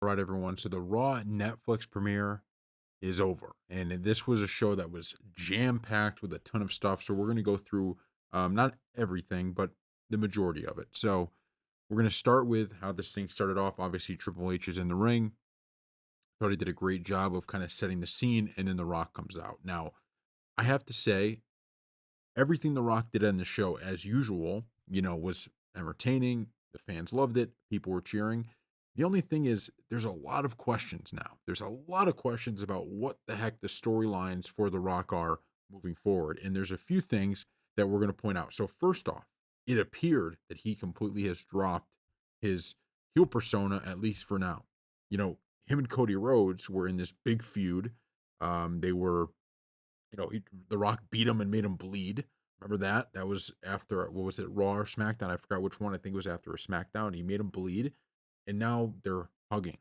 All right, everyone. So the Raw Netflix premiere is over, and this was a show that was jam packed with a ton of stuff. So we're going to go through not everything, but the majority of it. So we're going to start with how this thing started off. Obviously, Triple H is in the ring. Thought he did a great job of kind of setting the scene, and then The Rock comes out. Now, I have to say, everything The Rock did on the show, as usual, was entertaining. The fans loved it. People were cheering. The only thing is, there's a lot of questions now. There's a lot of questions about what the heck the storylines for The Rock are moving forward. And there's a few things that we're going to point out. So, first off, it appeared that he completely has dropped his heel persona, at least for now. Him and Cody Rhodes were in this big feud. They were The Rock beat him and made him bleed. Remember that? That was after, what was it, Raw or SmackDown? I forgot which one. I think it was after a SmackDown. He made him bleed, and now they're hugging.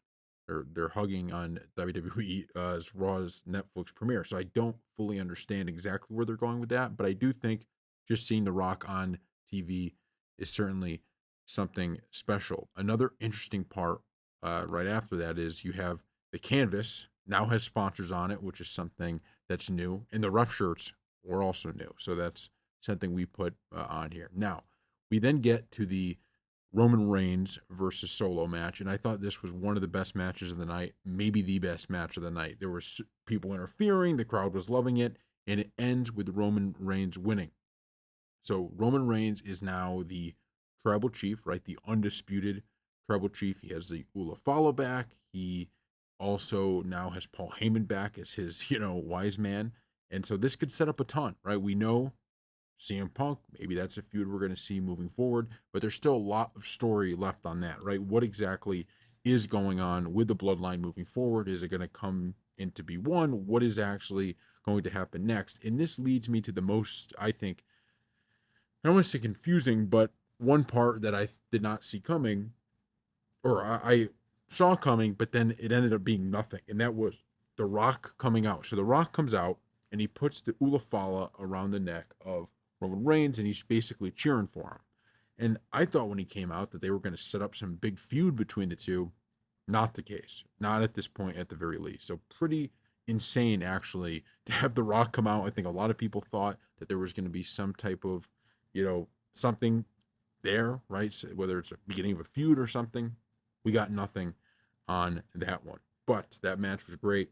They're hugging on WWE's Raw's Netflix premiere. So I don't fully understand exactly where they're going with that, but I do think just seeing The Rock on TV is certainly something special. Another interesting part right after that is you have the canvas now has sponsors on it, which is something that's new. And the rough shirts were also new. So that's something we put on here. Now, we then get to the Roman Reigns versus Solo match. And I thought this was one of the best matches of the night, maybe the best match of the night. There was people interfering, the crowd was loving it, and it ends with Roman Reigns winning. So Roman Reigns is now the tribal chief, right? The undisputed tribal chief. He has the Ulafala back. He also now has Paul Heyman back as his, wise man. And so this could set up a ton, right? We know CM Punk, maybe that's a feud we're going to see moving forward, but there's still a lot of story left on that, right? What exactly is going on with the bloodline moving forward? Is it going to come into be one? What is actually going to happen next? And this leads me to the most, I think, I don't want to say confusing, but one part that I did not see coming, or I saw coming, but then it ended up being nothing, and that was The Rock coming out. So The Rock comes out and he puts the Ulafala around the neck of Roman Reigns, and he's basically cheering for him. And I thought when he came out that they were going to set up some big feud between the two. Not the case. Not at this point, at the very least. So pretty insane, actually, to have The Rock come out. I think a lot of people thought that there was going to be some type of, something there, right? So whether it's a beginning of a feud or something. We got nothing on that one. But that match was great.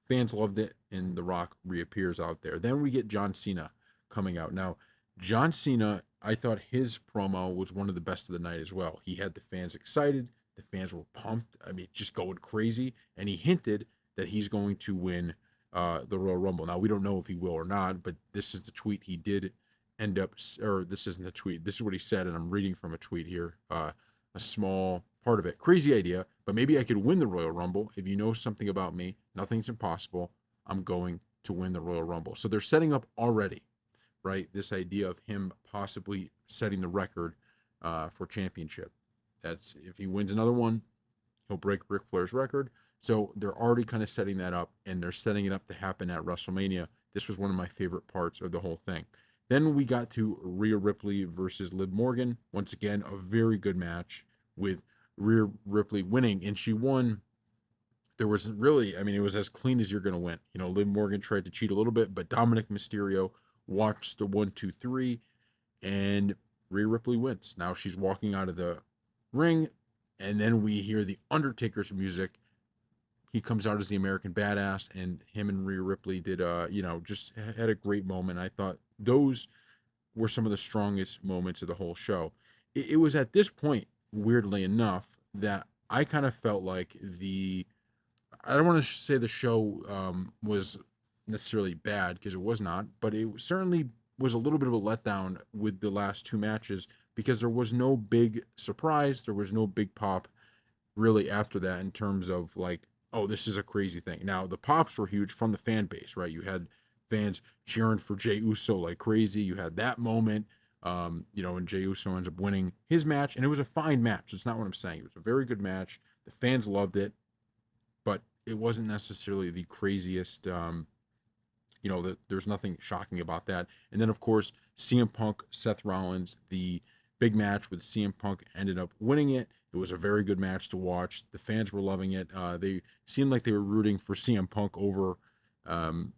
Fans loved it, and The Rock reappears out there. Then we get John Cena coming out. Now, John Cena, I thought his promo was one of the best of the night as well. He had the fans excited. The fans were pumped. I mean, just going crazy. And he hinted that he's going to win the Royal Rumble. Now, we don't know if he will or not, but this is the tweet he did end up, or this isn't the tweet. This is what he said, and I'm reading from a tweet here. A small part of it. Crazy idea, but maybe I could win the Royal Rumble. If you know something about me, nothing's impossible. I'm going to win the Royal Rumble. So they're setting up already, right? This idea of him possibly setting the record for championship. That's if he wins another one, he'll break Ric Flair's record. So they're already kind of setting that up, and they're setting it up to happen at WrestleMania. This was one of my favorite parts of the whole thing. Then we got to Rhea Ripley versus Liv Morgan. Once again, a very good match with Rhea Ripley winning, and she won. There was really, I mean, it was as clean as you're going to win. Liv Morgan tried to cheat a little bit, but Dominic Mysterio watched the 1, 2, 3, and Rhea Ripley wins. Now she's walking out of the ring, and then we hear the Undertaker's music. He comes out as the American Badass, and him and Rhea Ripley did, just had a great moment. I thought those were some of the strongest moments of the whole show. It was at this point, weirdly enough, that I kind of felt like I don't want to say the show was necessarily bad because it was not, but it certainly was a little bit of a letdown with the last two matches because there was no big surprise. There was no big pop really after that in terms of like, oh, this is a crazy thing. Now, the pops were huge from the fan base, right? You had fans cheering for Jey Uso like crazy. You had that moment, and Jey Uso ends up winning his match, and it was a fine match. It's not what I'm saying. It was a very good match. The fans loved it, but it wasn't necessarily the craziest. There's nothing shocking about that. And then, of course, CM Punk, Seth Rollins, the big match with CM Punk ended up winning it. It was a very good match to watch. The fans were loving it. They seemed like they were rooting for CM Punk over um,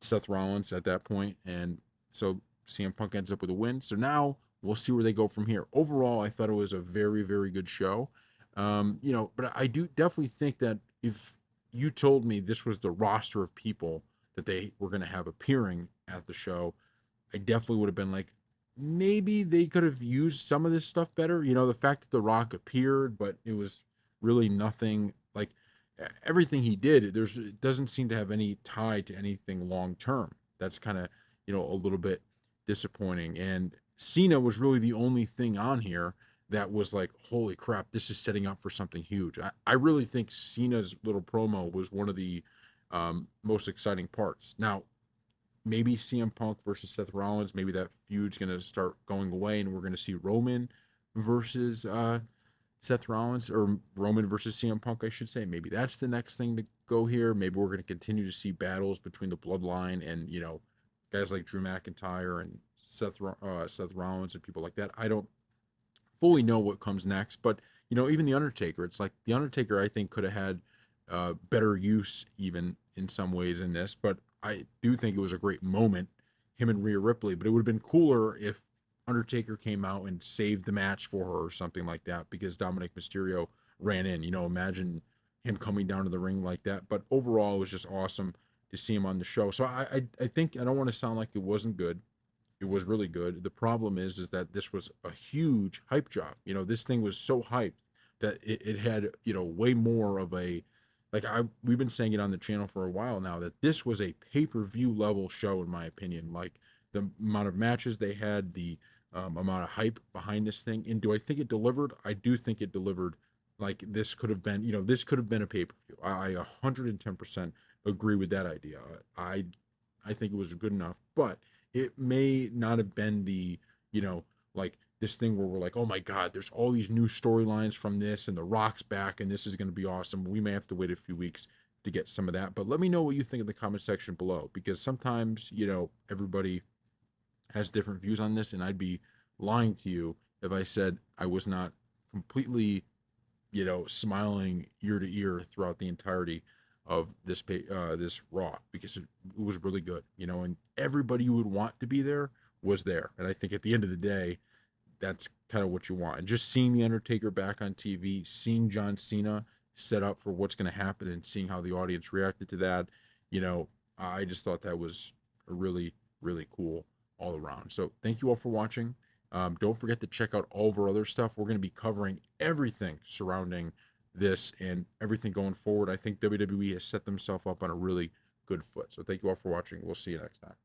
Seth Rollins at that point, and so CM Punk ends up with a win. So now we'll see where they go from here. Overall, I thought it was a very, very good show. But I do definitely think that if you told me this was the roster of people that they were going to have appearing at the show, I definitely would have been like, maybe they could have used some of this stuff better. The fact that The Rock appeared, but it was really nothing like everything he did. It doesn't seem to have any tie to anything long term. That's kind of, a little bit disappointing. And Cena was really the only thing on here that was like, holy crap, this is setting up for something huge. I really think Cena's little promo was one of the most exciting parts. Now, maybe CM Punk versus Seth Rollins, maybe that feud's going to start going away and we're going to see Roman versus Seth Rollins, or Roman versus CM Punk, I should say. Maybe that's the next thing to go here. Maybe we're going to continue to see battles between the Bloodline and, guys like Drew McIntyre and Seth Rollins and people like that. I don't fully know what comes next, but even the Undertaker, it's like the Undertaker I think could have had better use even in some ways in this, but I do think it was a great moment, him and Rhea Ripley. But it would have been cooler if Undertaker came out and saved the match for her or something like that, because Dominic Mysterio ran in. Imagine him coming down to the ring like that. But overall, it was just awesome to see him on the show. So I think I don't want to sound like it wasn't good. It was really good. The problem is that this was a huge hype job. This thing was so hyped that it had, way more of a, like we've been saying it on the channel for a while now, that this was a pay-per-view level show in my opinion. Like the amount of matches they had, the amount of hype behind this thing. And do I think it delivered? I do think it delivered. Like this could have been, this could have been a pay-per-view. I 110% agree with that idea. I think it was good enough, but it may not have been the, like this thing where we're like, oh my God, there's all these new storylines from this and The Rock's back and this is going to be awesome. We may have to wait a few weeks to get some of that, but let me know what you think in the comment section below, because sometimes, everybody has different views on this, and I'd be lying to you if I said I was not completely, smiling ear to ear throughout the entirety of this Raw, because it was really good, and everybody you would want to be there was there. And I think at the end of the day, that's kind of what you want. And just seeing the Undertaker back on TV, seeing John Cena set up for what's going to happen, and seeing how the audience reacted to that, I just thought that was a really, really cool all around. So thank you all for watching. Don't forget to check out all of our other stuff. We're going to be covering everything surrounding this and everything going forward. I think WWE has set themselves up on a really good foot. So thank you all for watching. We'll see you next time.